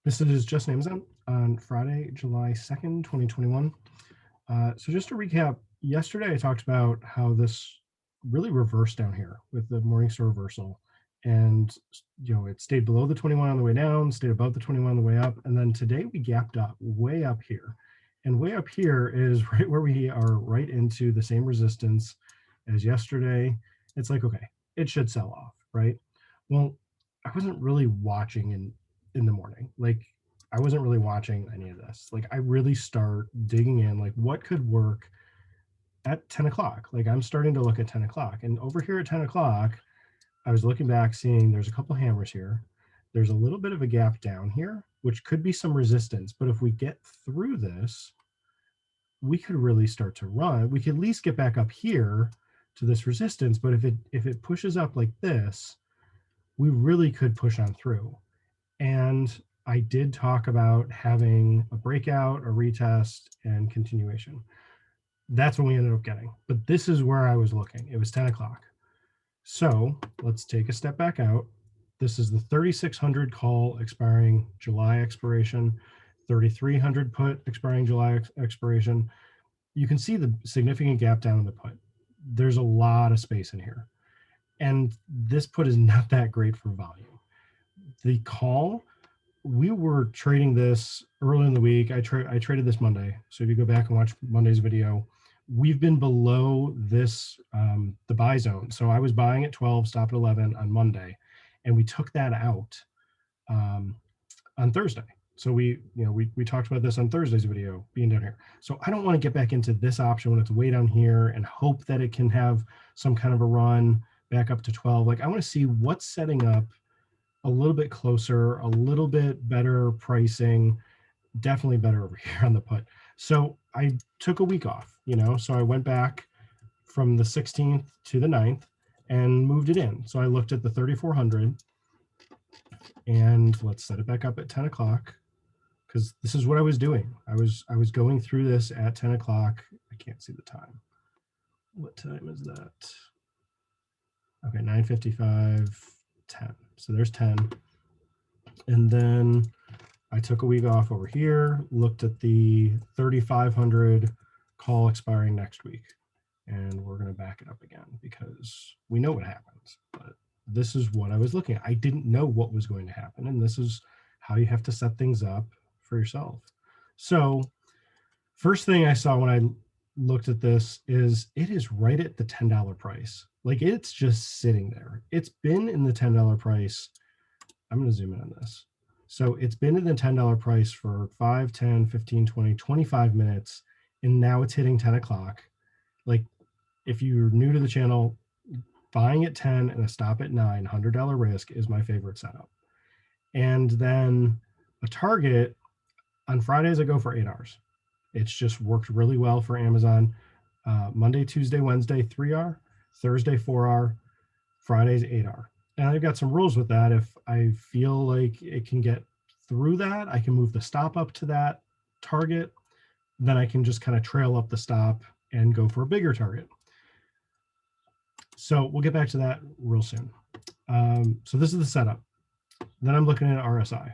This is just AMZN on Friday, July 2nd, 2021. So just to recap, yesterday I talked about how this really reversed down here with the Morningstar reversal. And it stayed below the 21 on the way down, stayed above the 21 on the way up. And then today we gapped up way up here. And way up here is right where we are, right into the same resistance as yesterday. It's like, okay, it should sell off, right? Well, I wasn't really watching in the morning. Like, I wasn't really watching any of this. Like, I really start digging in, like, what could work at 10 o'clock? Like, I'm starting to look at 10 o'clock. And over here at 10 o'clock, I was looking back, seeing there's a couple hammers here. There's a little bit of a gap down here, which could be some resistance. But if we get through this, we could really start to run. We could at least get back up here to this resistance. But if it pushes up like this, we really could push on through. And I did talk about having a breakout, a retest, and continuation. That's what we ended up getting. But this is where I was looking. It was 10 o'clock. So let's take a step back out. This is the 3,600 call expiring July expiration, 3,300 put expiring July expiration. You can see the significant gap down in the put. There's a lot of space in here. And this put is not that great for volume. The call, we were trading this early in the week. I traded this Monday. So if you go back and watch Monday's video, we've been below this, the buy zone. So I was buying at 12, stop at 11 on Monday, and we took that out on Thursday. So we talked about this on Thursday's video, being down here. So I don't want to get back into this option when it's way down here and hope that it can have some kind of a run back up to 12. Like, I want to see what's setting up a little bit closer, a little bit better pricing, definitely better over here on the put. So I took a week off, so I went back from the 16th to the 9th and moved it in. So I looked at the 3,400 and let's set it back up at 10 o'clock because this is what I was doing. I was going through this at 10 o'clock. I can't see the time. What time is that? Okay, 9:55, 10. So there's 10. And then I took a week off over here, looked at the 3,500 call expiring next week. And we're going to back it up again because we know what happens. But this is what I was looking at. I didn't know what was going to happen. And this is how you have to set things up for yourself. So first thing I saw when I looked at this is it is right at the $10 price. Like, it's just sitting there. It's been in the $10 price. I'm going to zoom in on this. So it's been in the $10 price for 5, 10, 15, 20, 25 minutes. And now it's hitting 10 o'clock. Like, if you're new to the channel, buying at 10 and a stop at 9, $100 risk is my favorite setup. And then a target on Fridays, I go for 8 hours. It's just worked really well for Amazon. Monday, Tuesday, Wednesday, 3R, Thursday, 4R, Fridays, 8R. And I've got some rules with that. If I feel like it can get through that, I can move the stop up to that target. Then I can just kind of trail up the stop and go for a bigger target. So we'll get back to that real soon. So this is the setup. Then I'm looking at RSI.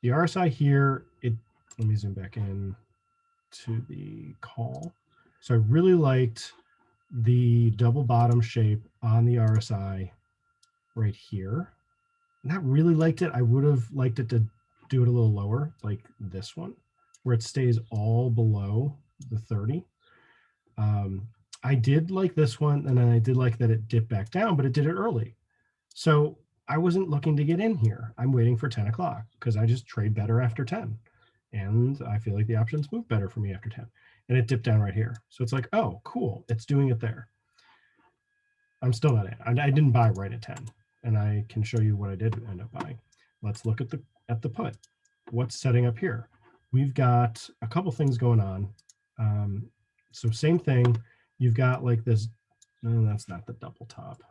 The RSI here, let me zoom back in to the call. So I really liked the double bottom shape on the RSI right here. Not really liked it. I would have liked it to do it a little lower, like this one, where it stays all below the 30. I did like this one, and then I did like that it dipped back down, but it did it early. So I wasn't looking to get in here. I'm waiting for 10 o'clock because I just trade better after 10. And I feel like the options move better for me after 10. And it dipped down right here. So it's like, oh, cool. It's doing it there. I'm still not in. I didn't buy right at 10. And I can show you what I did end up buying. Let's look at the put. What's setting up here? We've got a couple things going on. So same thing. You've got like this. No, that's not the double top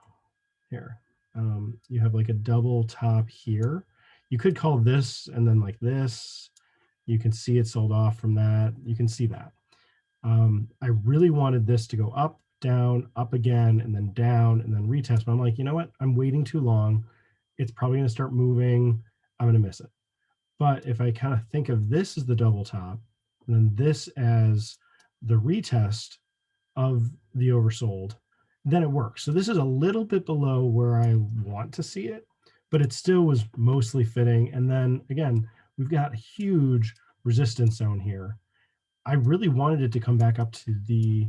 here. You have like a double top here. You could call this and then like this. You can see it sold off from that. You can see that. I really wanted this to go up, down, up again, and then down, and then retest. But I'm like, you know what? I'm waiting too long. It's probably going to start moving. I'm going to miss it. But if I kind of think of this as the double top, and then this as the retest of the oversold, then it works. So this is a little bit below where I want to see it, but it still was mostly fitting. And then again, we've got a huge resistance zone here. I really wanted it to come back up to the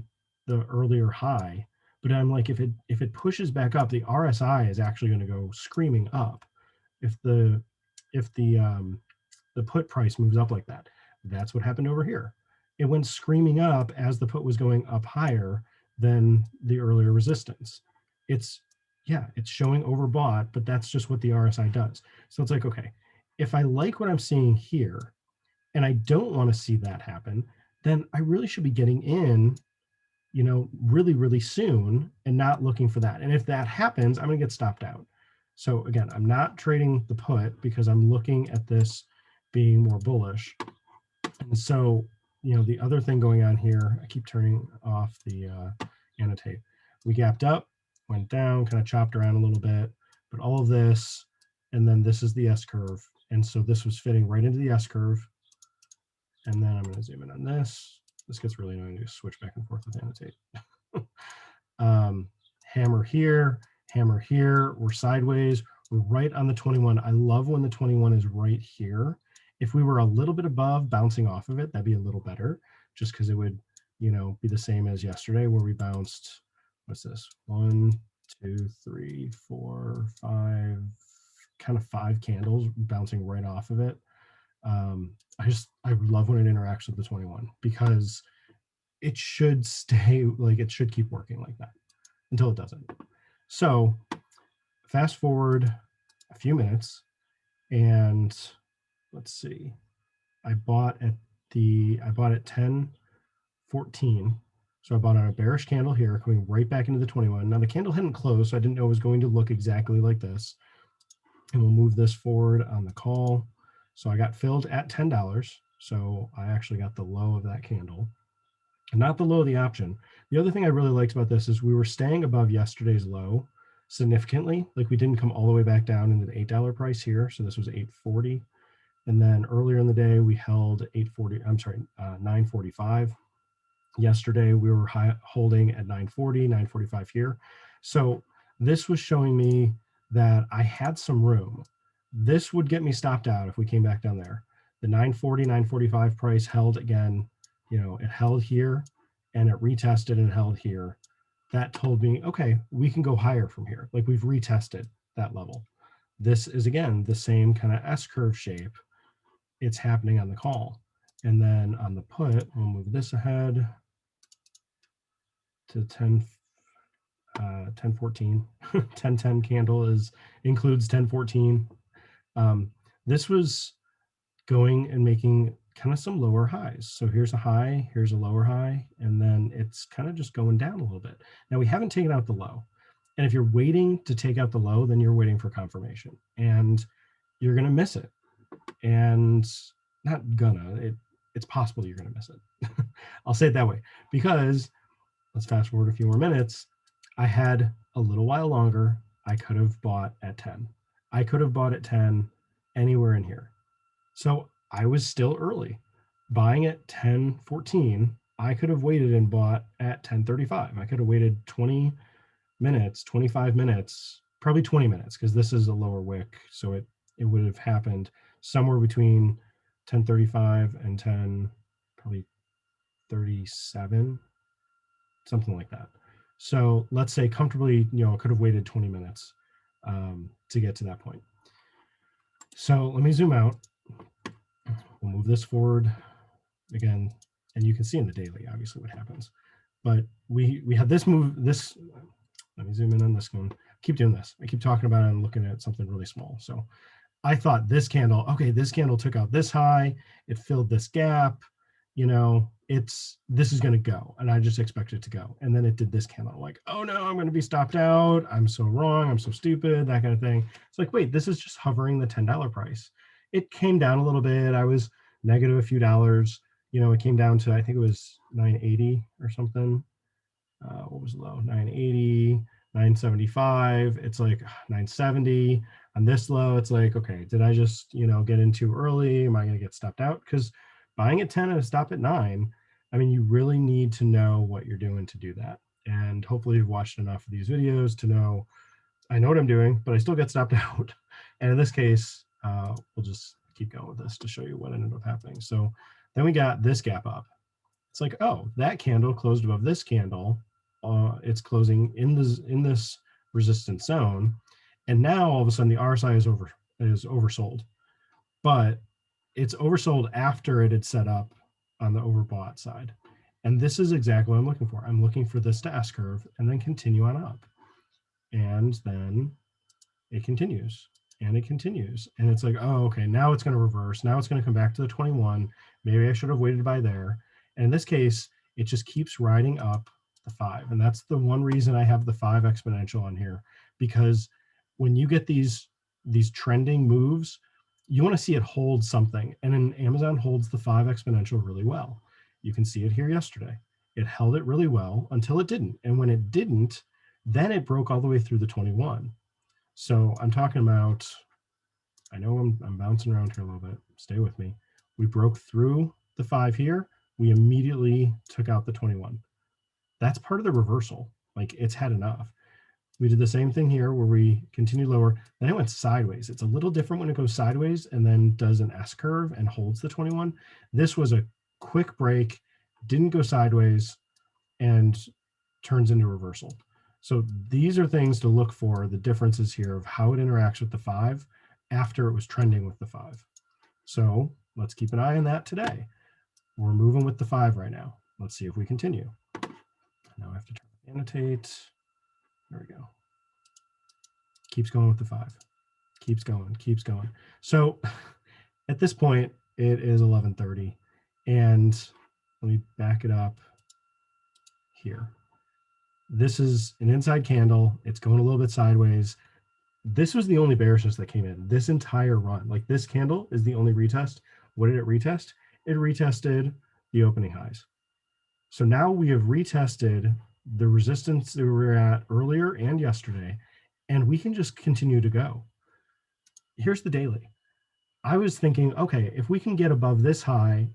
earlier high, but I'm like, if it pushes back up, the RSI is actually going to go screaming up. If the put price moves up like that, that's what happened over here. It went screaming up as the put was going up higher than the earlier resistance. It's it's showing overbought, but that's just what the RSI does. So it's like, okay, if I like what I'm seeing here and I don't want to see that happen, then I really should be getting in, really, really soon and not looking for that. And if that happens, I'm going to get stopped out. So again, I'm not trading the put because I'm looking at this being more bullish. And so, the other thing going on here, I keep turning off the annotate. We gapped up, went down, kind of chopped around a little bit, but all of this, and then this is the S curve. And so this was fitting right into the S curve. And then I'm going to zoom in on this. This gets really annoying to switch back and forth with annotate. Hammer here, we're sideways, we're right on the 21. I love when the 21 is right here. If we were a little bit above, bouncing off of it, that'd be a little better, just because it would, be the same as yesterday where we bounced, what's this? 1, 2, 3, 4, 5, kind of 5 candles bouncing right off of it. I love when it interacts with the 21 because it should stay, like it should keep working like that until it doesn't. So fast forward a few minutes, and let's see, I bought at 10:14. So I bought on a bearish candle here, coming right back into the 21. Now the candle hadn't closed, so I didn't know it was going to look exactly like this. And we'll move this forward on the call. So I got filled at $10. So I actually got the low of that candle, not the low of the option. The other thing I really liked about this is we were staying above yesterday's low significantly. Like we didn't come all the way back down into the $8 price here. So this was 840. And then earlier in the day, we held 945. Yesterday, we were holding at 940, 945 here. So this was showing me that I had some room. This would get me stopped out if we came back down there. The 940, 945 price held again, it held here and it retested and held here. That told me, okay, we can go higher from here. Like we've retested that level. This is again, the same kind of S-curve shape. It's happening on the call. And then on the put, we'll move this ahead to 1014. 1010 candle includes 1014. This was going and making kind of some lower highs. So here's a high, here's a lower high, and then it's kind of just going down a little bit. Now we haven't taken out the low. And if you're waiting to take out the low, then you're waiting for confirmation and you're going to miss it. And not gonna, it's possible you're gonna miss it. I'll say it that way, because let's fast forward a few more minutes. I had a little while longer. I could have bought at 10. I could have bought at 10 anywhere in here. So I was still early. Buying at 10:14, I could have waited and bought at 10:35. I could have waited 20 minutes, 25 minutes, probably 20 minutes, because this is a lower wick. So it would have happened somewhere between 10:35 and 10:37, something like that. So let's say comfortably, I could have waited 20 minutes to get to that point. So let me zoom out. We'll move this forward again, and you can see in the daily, obviously, what happens. But we had this move, let me zoom in on this one. Keep doing this. I keep talking about it and looking at something really small. So I thought this candle took out this high, it filled this gap, this is going to go, and I just expect it to go. And then it did this candle, like, oh no, I'm going to be stopped out. I'm so wrong. I'm so stupid, that kind of thing. It's like, wait, this is just hovering the $10 price. It came down a little bit. I was negative a few dollars. It came down to, I think it was 980 or something. What was low? 980, 975. It's like 970. On this low, it's like, okay, did I just, get in too early? Am I going to get stopped out? Because buying at 10 and a stop at 9, I mean, you really need to know what you're doing to do that. And hopefully you've watched enough of these videos to know I know what I'm doing, but I still get stopped out. And in this case, we'll just keep going with this to show you what ended up happening. So then we got this gap up. It's like, oh, that candle closed above this candle. It's closing in this resistance zone, and now all of a sudden the RSI is oversold, but it's oversold after it had set up on the overbought side. And this is exactly what I'm looking for. I'm looking for this to S curve and then continue on up, and then it continues and it continues, and it's like, oh, okay, now it's going to reverse. Now it's going to come back to the 21. Maybe I should have waited by there. And in this case, it just keeps riding up the 5, and that's the one reason I have the 5 exponential on here, because when you get these trending moves, you want to see it hold something, and in Amazon holds the 5 exponential really well. You can see it here yesterday. It held it really well until it didn't, and when it didn't, then it broke all the way through the 21. So I'm talking about, I know I'm bouncing around here a little bit. Stay with me. We broke through the 5 here. We immediately took out the 21. That's part of the reversal. Like, it's had enough. We did the same thing here where we continued lower. Then it went sideways. It's a little different when it goes sideways and then does an S curve and holds the 21. This was a quick break, didn't go sideways, and turns into reversal. So these are things to look for, the differences here of how it interacts with the 5 after it was trending with the 5. So let's keep an eye on that today. We're moving with the 5 right now. Let's see if we continue. Now I have to annotate. There we go. Keeps going with the 5. Keeps going, keeps going. So at this point, it is 11:30. And let me back it up here. This is an inside candle. It's going a little bit sideways. This was the only bearishness that came in this entire run. Like, this candle is the only retest. What did it retest? It retested the opening highs. So now we have retested the resistance that we were at earlier and yesterday, and we can just continue to go. Here's the daily. I was thinking, okay, if we can get above this high,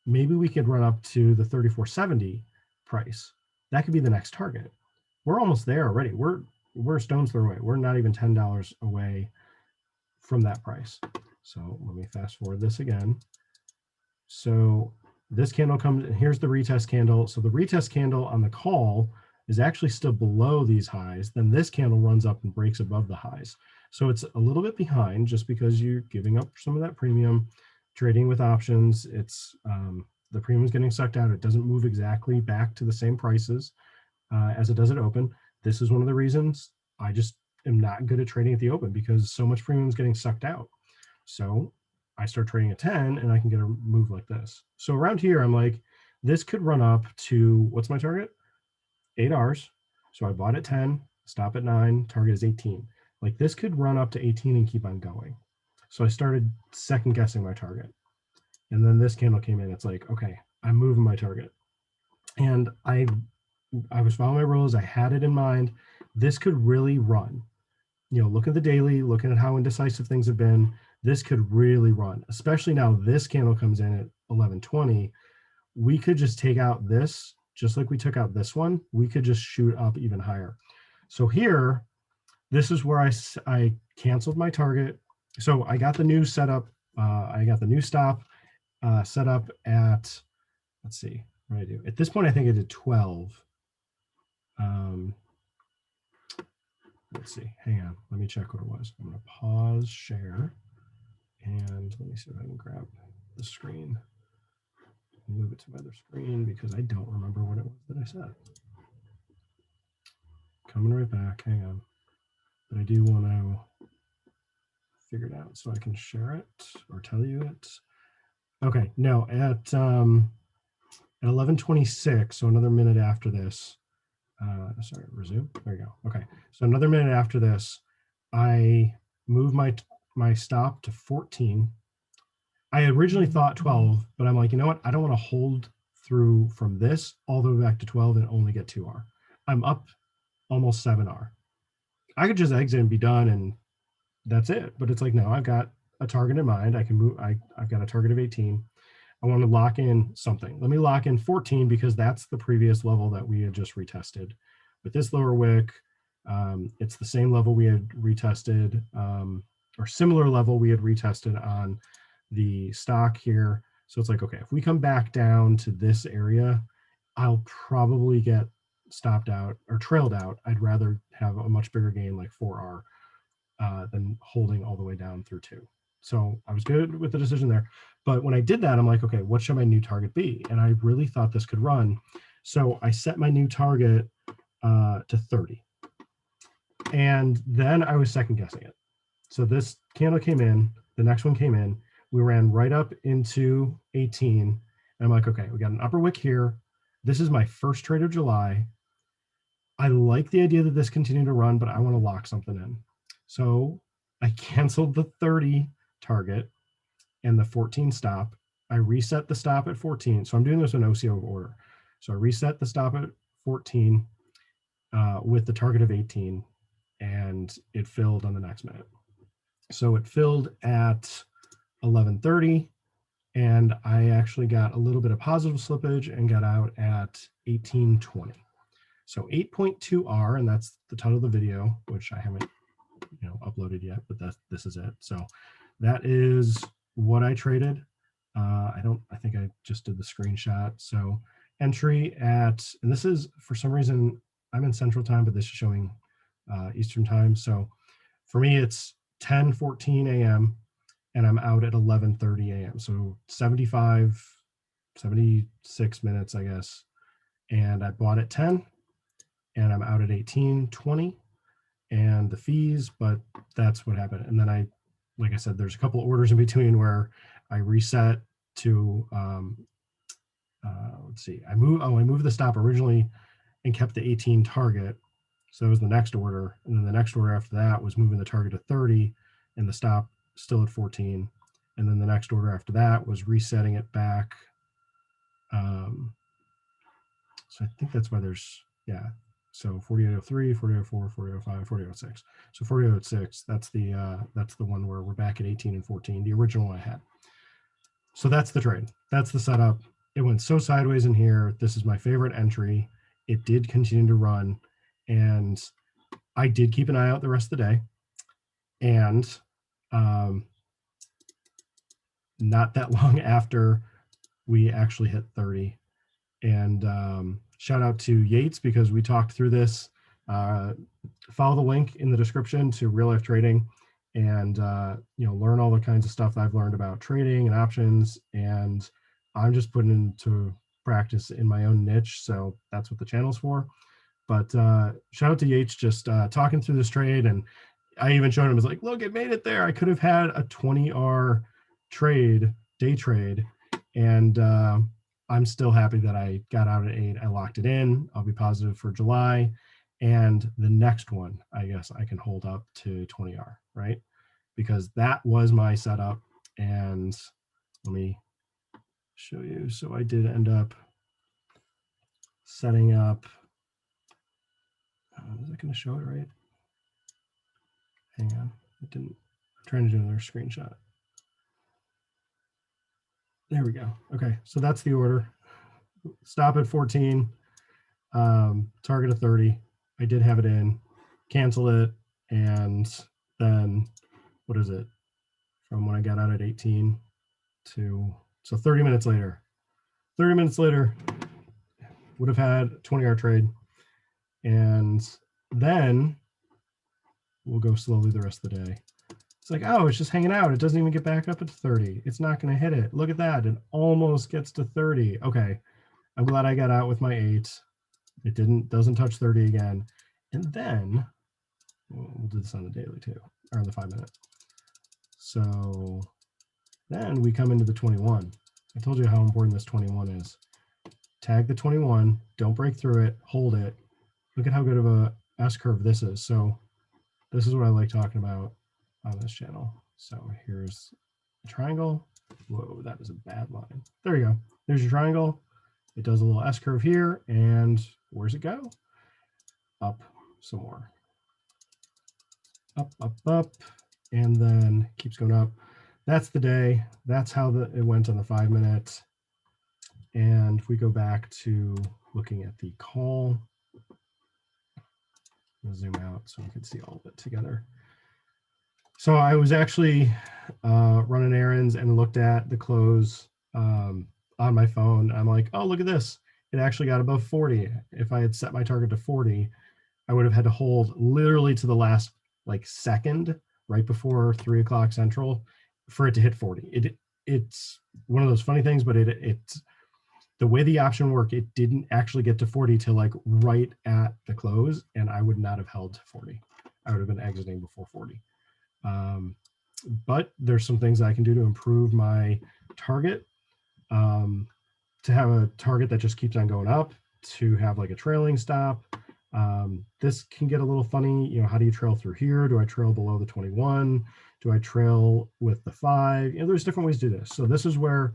maybe we could run up to the 34.70 price. That could be the next target. We're almost there already. We're a stone's throw away. We're not even $10 away from that price. So let me fast forward this again. So this candle comes, and here's the retest candle. So the retest candle on the call is actually still below these highs. Then this candle runs up and breaks above the highs. So it's a little bit behind just because you're giving up some of that premium. Trading with options, it's the premium is getting sucked out. It doesn't move exactly back to the same prices as it does at open. This is one of the reasons I just am not good at trading at the open, because so much premium is getting sucked out. So I start trading at 10 and I can get a move like this. So around here, I'm like, this could run up to, what's my target? 8 Rs. So I bought at 10, stop at 9, target is 18. Like, this could run up to 18 and keep on going. So I started second guessing my target. And then this candle came in. It's like, okay, I'm moving my target. And I was following my rules. I had it in mind. This could really run. Look at the daily, looking at how indecisive things have been. This could really run, especially now this candle comes in at 11:20. We could just take out this, just like we took out this one. We could just shoot up even higher. So here, this is where I canceled my target. So I got the new setup. I got the new stop set up at, let's see, what did I do? At this point, I think I did 12. Let's see, hang on. Let me check what it was. I'm going to pause share. And let me see if I can grab the screen and move it to my other screen, because I don't remember what it was that I said. Coming right back, hang on. But I do want to figure it out so I can share it or tell you it. Okay, no, at 11:26, so another minute after this, sorry, resume, there you go. Okay, so another minute after this, I moved my stop to 14. I originally thought 12, but I'm like, you know what? I don't want to hold through from this all the way back to 12 and only get 2R. I'm up almost 7R. I could just exit and be done and that's it. But it's like, no, I've got a target in mind. I can move. I've got a target of 18. I want to lock in something. Let me lock in 14 because that's the previous level that we had just retested. With this lower wick, it's the same level we had retested, or similar level we had retested on the stock here. So it's like, okay, if we come back down to this area, I'll probably get stopped out or trailed out. I'd rather have a much bigger gain like 4R than holding all the way down through 2. So I was good with the decision there. But when I did that, I'm like, okay, what should my new target be? And I really thought this could run. So I set my new target to 30. And then I was second guessing it. So this candle came in, the next one came in, we ran right up into 18. And I'm like, okay, we got an upper wick here. This is my first trade of July. I like the idea that this continued to run, but I want to lock something in. So I canceled the 30 target and the 14 stop. I reset the stop at 14. So I'm doing this in OCO order. So I reset the stop at 14 with the target of 18, and it filled on the next minute. So it filled at 11:30, and I actually got a little bit of positive slippage and got out at 18:20. So 8.2R, and that's the title of the video, which I haven't uploaded yet, but this is it. So that is what I traded. I think I just did the screenshot. So entry at, and this is, for some reason, I'm in Central Time, but this is showing Eastern Time. So for me, it's 10:14 a.m. and I'm out at 11:30 a.m. So 76 minutes, I guess. And I bought at 10 and I'm out at 18:20 and the fees, but that's what happened. And then like I said, there's a couple of orders in between where I reset to, let's see, I moved the stop originally and kept the 18 target. So it was the next order. And then the next order after that was moving the target to 30 and the stop still at 14. And then the next order after that was resetting it back. So I think that's why there's, yeah. So 4803, 4804, 4805, 4806. So 4806, that's the one where we're back at 18 and 14, the original one I had. So that's the trade. That's the setup. It went so sideways in here. This is my favorite entry. It did continue to run, and I did keep an eye out the rest of the day. And not that long after we actually hit 30. And shout out to Yates because we talked through this. Follow the link in the description to Real Life Trading and learn all the kinds of stuff that I've learned about trading and options. And I'm just putting into practice in my own niche. So that's what the channel's for. But shout out to Yates just talking through this trade. And I even showed him, I was like, look, it made it there. I could have had a 20R trade, day trade. And I'm still happy that I got out at 8. I locked it in. I'll be positive for July. And the next one, I guess I can hold up to 20R, right? Because that was my setup. And let me show you. So I did end up setting up. Is it going to show it right? Hang on. It didn't. I'm trying to do another screenshot. There we go. Okay. So that's the order. Stop at 14. Target of 30. I did have it in, cancel it, and then what is it? From when I got out at 18 to, so 30 minutes later. 30 minutes later, would have had a 20R trade. And then we'll go slowly the rest of the day. It's like, oh, it's just hanging out. It doesn't even get back up at 30. It's not going to hit it. Look at that. It almost gets to 30. Okay. I'm glad I got out with my 8. It doesn't touch 30 again. And then we'll do this on the daily too, or on the 5-minute. So then we come into the 21. I told you how important this 21 is. Tag the 21, don't break through it, hold it. Look at how good of a S curve this is. So this is what I like talking about on this channel. So here's a triangle. Whoa, that is a bad line. There you go. There's your triangle. It does a little S curve here, and where's it go? Up some more. Up, up, up. and then keeps going up. That's the day. That's how it went on the 5 minute. And if we go back to looking at the call, I'll zoom out so we can see all of it together. So I was actually running errands and looked at the close on my phone. I'm like, oh, look at this. It actually got above 40. If I had set my target to 40, I would have had to hold literally to the last like second right before 3 o'clock Central for it to hit 40. It's one of those funny things, but it's the way the option worked, it didn't actually get to 40 till like right at the close, and I would not have held to 40. I would have been exiting before 40. But there's some things I can do to improve my target, to have a target that just keeps on going up, to have like a trailing stop. This can get a little funny. You know, how do you trail through here? Do I trail below the 21? Do I trail with the 5? You know, there's different ways to do this. So this is where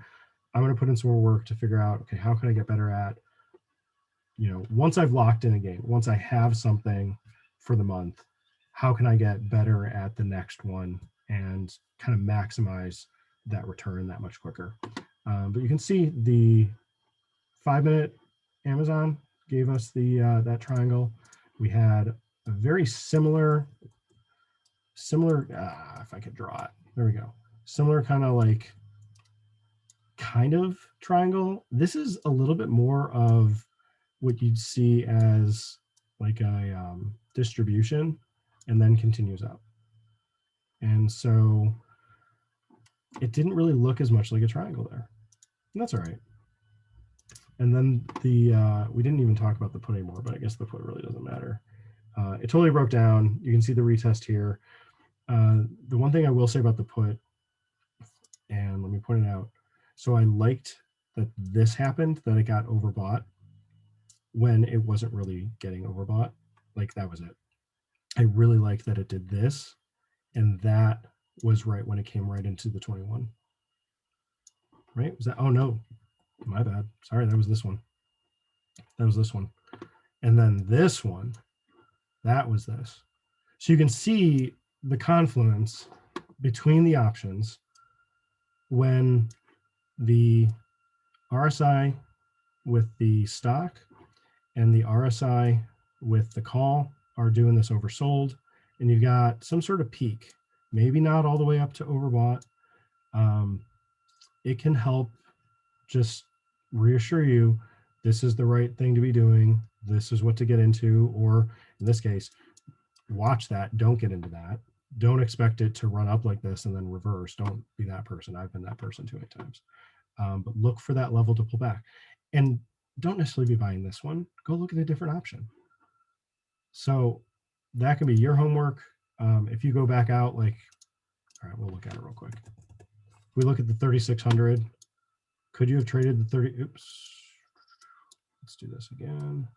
I'm going to put in some more work to figure out, okay, how can I get better at, you know, once I've locked in a game, once I have something for the month, how can I get better at the next one and kind of maximize that return that much quicker? But you can see the 5 minute Amazon gave us the that triangle. We had a very similar, if I could draw it, there we go. Similar kind of triangle. This is a little bit more of what you'd see as like a distribution, and then continues up. And so it didn't really look as much like a triangle there. And that's all right. And then we didn't even talk about the put anymore, but I guess the put really doesn't matter. It totally broke down. You can see the retest here. The one thing I will say about the put, and let me point it out. So I liked that this happened, that it got overbought when it wasn't really getting overbought. Like that was it. I really liked that it did this, and that was right when it came right into the 21. Right? Was that? Oh no, my bad. Sorry, that was this one. That was this one. And then this one, that was this. So you can see the confluence between the options when the RSI with the stock and the RSI with the call are doing this oversold, and you've got some sort of peak, maybe not all the way up to overbought. It can help just reassure you this is the right thing to be doing, this is what to get into, or in this case, watch that, don't get into that, don't expect it to run up like this and then reverse. Don't be that person. I've been that person too many times. But look for that level to pull back, and don't necessarily be buying this one. Go look at a different option. So that can be your homework. If you go back out, like, all right, we'll look at it real quick. If we look at the 3600, could you have traded the 30? Oops. Let's do this again.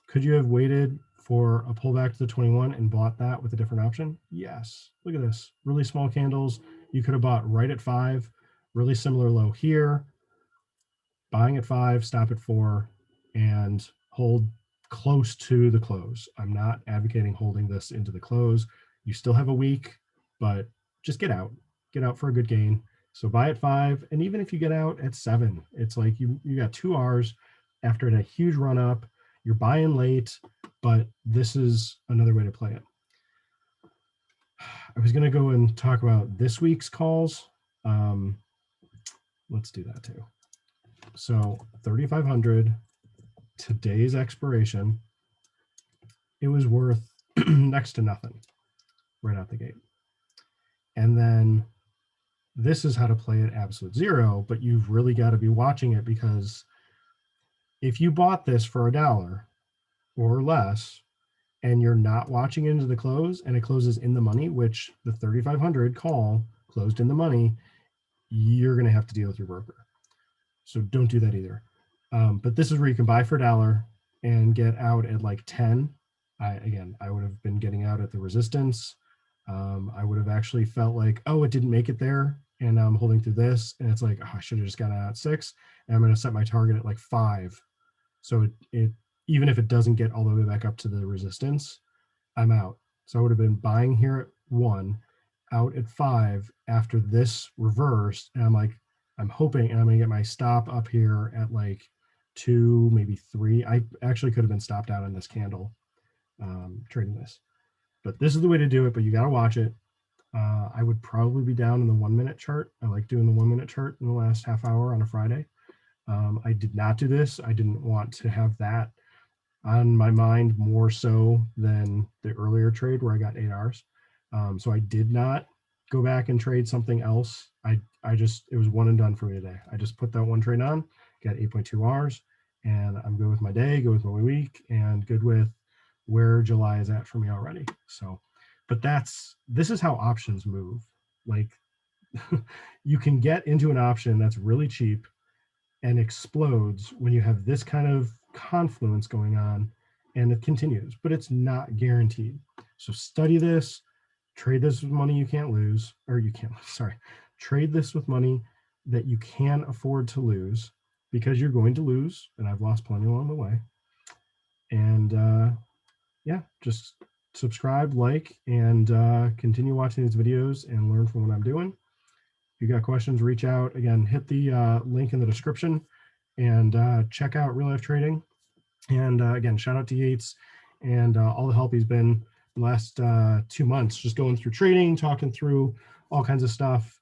Could you have waited for a pullback to the 21 and bought that with a different option? Yes. Look at this. Really small candles. You could have bought right at 5. Really similar low here. Buying at 5, stop at 4, and hold close to the close. I'm not advocating holding this into the close. You still have a week, but just get out. Get out for a good gain. So buy at 5, and even if you get out at 7, it's like you got 2 hours after a huge run up. You're buying late, but this is another way to play it. I was going to go and talk about this week's calls. Let's do that too. So 3,500, today's expiration, it was worth next to nothing right out the gate. And then this is how to play at absolute zero, but you've really got to be watching it, because if you bought this for $1 or less and you're not watching into the close and it closes in the money, which the 3,500 call closed in the money, you're going to have to deal with your broker. So don't do that either. But this is where you can buy for $1 and get out at like 10. I would have been getting out at the resistance. I would have actually felt like, oh, it didn't make it there, and I'm holding through this, and it's like, oh, I should have just gotten out at 6, and I'm going to set my target at like 5. So it even if it doesn't get all the way back up to the resistance, I'm out. So I would have been buying here at 1, out at 5 after this reversed, and I'm like, I'm hoping, and I'm gonna get my stop up here at like 2, maybe 3. I actually could have been stopped out on this candle trading this, but this is the way to do it. But you got to watch it. I would probably be down in the 1-minute chart. I like doing the 1-minute chart in the last half hour on a Friday. I did not do this. I didn't want to have that on my mind more so than the earlier trade where I got 8 hours. So I did not go back and trade something else. I just, it was one and done for me today. I just put that one trade on, got 8.2 hours, and I'm good with my day, good with my week, and good with where July is at for me already. So, but this is how options move. Like you can get into an option that's really cheap and explodes when you have this kind of confluence going on, and it continues, but it's not guaranteed. So study this, trade this with money you can't lose, or you can't, sorry, trade this with money that you can afford to lose, because you're going to lose, and I've lost plenty along the way. And yeah, just subscribe, like, and continue watching these videos and learn from what I'm doing. If you got questions, reach out. Again, hit the link in the description and check out Real Life Trading. And again, shout out to Yates and all the help he's been the last 2 months, just going through trading, talking through all kinds of stuff.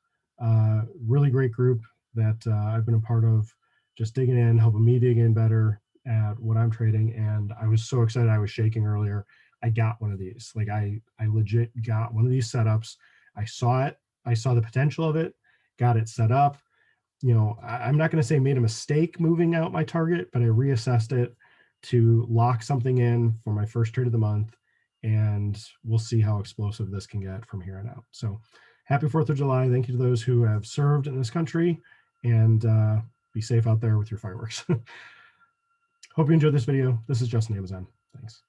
Really great group that I've been a part of, just digging in, helping me dig in better at what I'm trading. And I was so excited. I was shaking earlier. I got one of these. Like I legit got one of these setups. I saw it. I saw the potential of it, got it set up. You know, I'm not going to say made a mistake moving out my target, but I reassessed it to lock something in for my first trade of the month, and we'll see how explosive this can get from here on out. So happy 4th of July. Thank you to those who have served in this country, and be safe out there with your fireworks. Hope you enjoyed this video. This is Justin AMZN. Thanks.